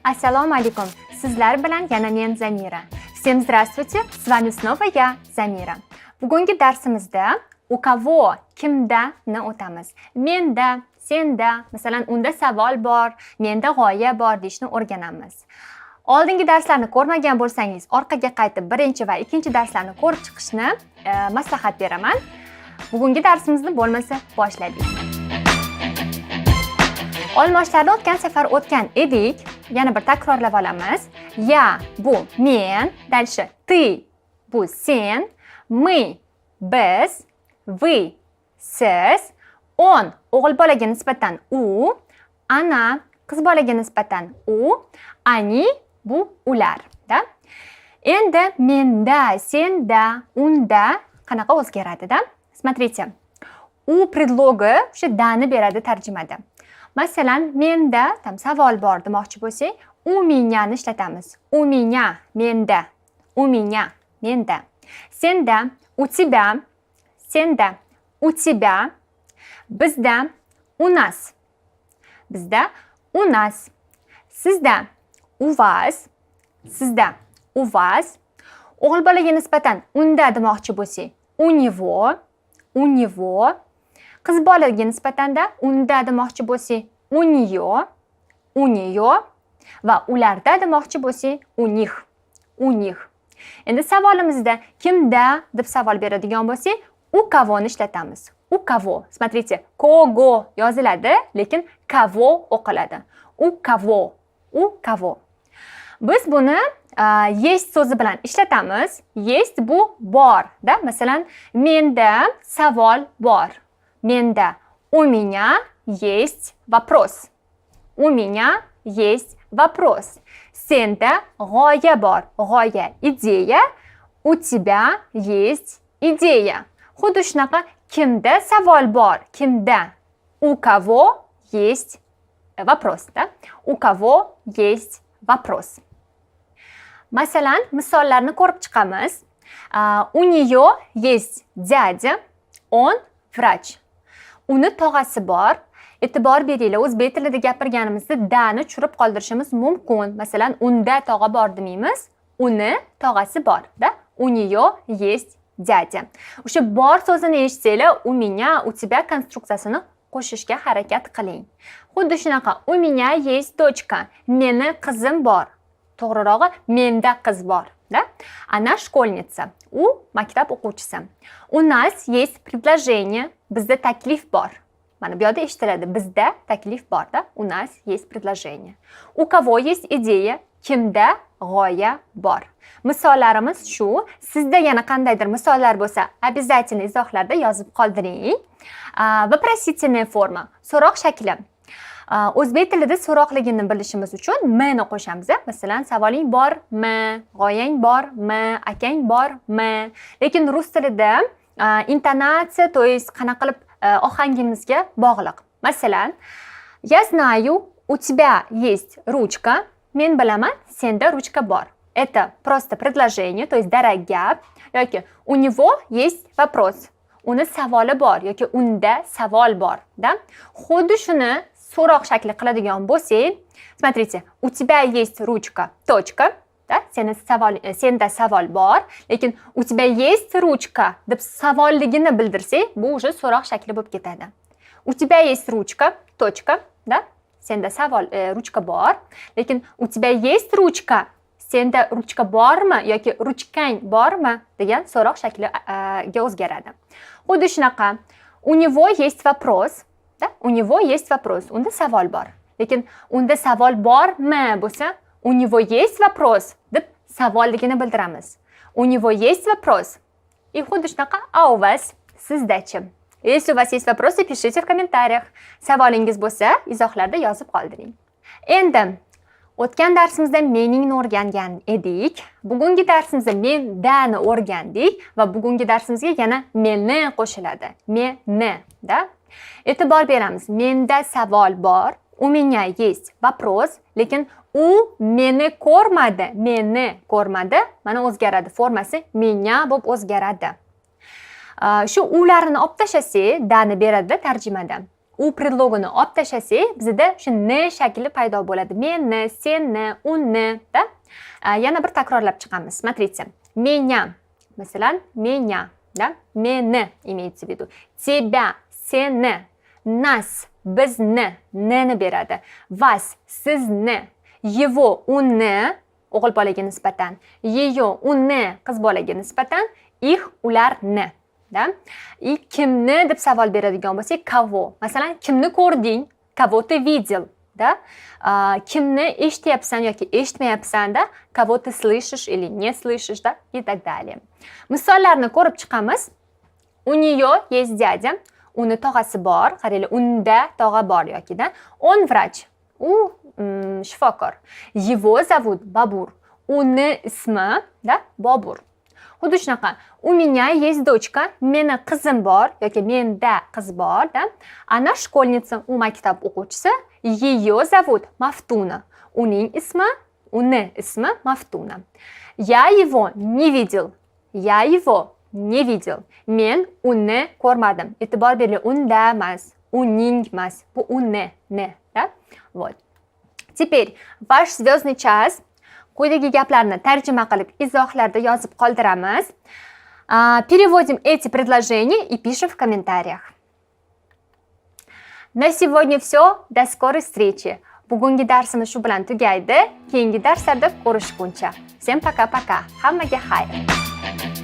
Assalomu alaykum. Sizlar bilan yana men Zamira. Всем здравствуйте. С вами снова я, Zamira. Bugungi darsimizda u kavo, kimda ni o'tamiz. Menda, senda, masalan, unda savol bor, menda g'oya bor deyishni o'rganamiz. Oldingi darslarni ko'rmagan bo'lsangiz, orqaga qaytib birinchi va ikkinchi darslarni ko'rib chiqishni maslahat beraman. Bugungi darsimizni bo'lmasa boshladik. Olmoshlarni o'tgan safar o'tgan edik. Yana bir takrorlab olamiz. Ya bu men, дальше ты bu sen, мы biz, вы siz, on o'g'il bolaga nisbatan u, ana qiz bolaga nisbatan u, они bu ular, da? Endi menda, senda, unda qanaqa o'zgaradi-da? Смотрите. U predlogi o'sha dani beradi tarjimada. Masalan, menda tam savol bor demoqchi bo'lsak, u menyani ishlatamiz. U menya, menda. U menya, menda. Senda, u тебя, senda, u тебя. Bizda, u nas. Bizda, u nas. Sizda, u вас. Sizda, u вас. O'g'il bolaga nisbatan unda demoqchi bo'lsak, u него, u него. Qiz bolaga nisbatanda unda demoqchi bo'lsak, u нее va ularda demoqchi bo'lsak, u них, u них. Endi savolimizda kimda deb savol beradigan bo'lsak, u kavoni ishlatamiz. U kavo. Смотрите, kogo yoziladi, lekin kavo o'qiladi. U kavo, u kavo. Biz buni есть so'zi bilan ishlatamiz. Есть bu bor, da? Masalan, menda savol bor. Menda у меня есть вопрос. У меня есть вопрос. Senda g'oya bor. G'oya ideya. У тебя есть идея. Xuddi shunaqa kimda savol bor. Kimda? У кого есть вопрос, да? У кого есть вопрос. Masalan, misollarni ko'rib chiqamiz. У нее есть дядя. Он врач. Uni tog'asi bor. E'tibor beringlar, o'zbek tilida gapirganimizda dani tushirib qoldirishimiz mumkin. Masalan, unda tog'a bor demaymiz, uni tog'asi bor, da? У нее есть дядя. O'sha bor so'zini eshitsanglar, у меня, у тебя konstruksiyasini qo'shishga harakat qiling. Xuddi shunaqa, у меня есть дочка. Meni qizim bor. To'g'rirog'i, menda qiz bor, da? Она школьница. U maktab o'quvchisi. У нас есть предложение. Bizda taklif bor. Mana bu yerda eshitiladi. Bizda taklif bor, da? У нас есть предложение. У кого есть идея? Kimda g'oya bor. Misollarimiz shu. Sizda yana qandaydir misollar bo'lsa, обязательно izohlarda yozib qoldiring. Вопросительная forma. So'roq shakli. O'zbek tilida so'roqligini bilishimiz uchun mni qo'shamiz. Masalan, savoling bormi? G'oyang bormi? Akang bormi? Lekin rus tilida intonatsiya, to есть qanaqa qilib ohangimizga bog'liq. Masalan, я знаю, у тебя есть ручка. Men bilaman, senda ручка bor. Это просто предложение, то есть darak gap. Yoki у него есть вопрос. Uni savoli bor yoki unda savol bor, da? Xuddi shuni so'roq shakli qiladigan bo'lsak, смотрите, у тебя есть ручка, точка. Da? Senda savol bor, lekin у тебя есть ручка deb savolligini bildirsak, bu уже so'roq shakli bo'lib ketadi. У тебя есть ручка, точка, da? Senda savol ruchka bor, lekin у тебя есть ручка, senda ruchka bormi yoki ruchkang bormi degan so'roq shakliga o'zgaradi. Xuddi shunaqa, у него есть вопрос, da? У него есть вопрос, unda savol bor. Lekin unda savol bormi bo'lsa, у него есть вопрос deb savolligini bildiramiz. У него есть вопрос. И xuddi shunaqa, а у вас sizda-chi? Если у вас есть вопросы, пишите в комментариях. Savolingiz bo'lsa, izohlarda yozib qoldiring. Endi o'tgan darsimizda meningni o'rgangan edik. Bugungi darsimizda mendani o'rgandik va bugungi darsimizga yana meni qo'shiladi. Meni, da? E'tibor beramiz. Menda savol bor. У меня есть вопрос, lekin u meni ko'rmadi. Meni ko'rmadi. Mana o'zgaradi. Formasi menya bo'lib o'zgaradi. Shu ularni olib tashlasak, dani beradi tarjimada. u predlogini olib tashlasak, bizda shu n shakli paydo bo'ladi. Menni, senni, uni, da. Yana bir takrorlab chiqamiz. Смотрите. Меня, masalan, меня, да? Meni имеется в виду. Тебя, seni, нас, bizni, neni beradi. Вас, sizni, его, uni, o'g'il bolaga nisbatan, ее, uni, qiz bolaga nisbatan, их, ularni. Da? Kimni deb savol beradigan bo'lsak, kavo. Masalan, kimni ko'rding? Kavo ты видел, da? Kimni eshityapsan yoki eshitmayapsan, da? Kavo ты слышишь или не слышишь, da? И так далее. Misollarni ko'rib chiqamiz. У нее есть дядя, uni tog'asi bor. Qaranglar, unda tog'a bor yoki da. Он врач, u shifokor. Его зовут Бабур. Uni ismi, da? Bobur. Xuddi shunaqa, u меня есть дочка, meni qizim bor yoki menda qiz bor, da. Она школьница, u maktab o'quvchisi, ее зовут Мафтуна. Uning ismi, uni ismi Мафтуна. Я его не видел. Я его не видел. Men uni ko'rmadim. E'tibor bering, unda emas, uning emas, bu uni, ne, da? Вот. Теперь ваш звездный час. Quyidagi gaplarni tarjima qilib izohlarda yozib qoldiramiz. Переводим эти предложения и пишем в комментариях. На сегодня все. До скорой встречи. Bugungi darsimiz shu bilan tugaydi. Keyingi darslarda ko'rishguncha. Всем пока-пока. Hammaga xayr.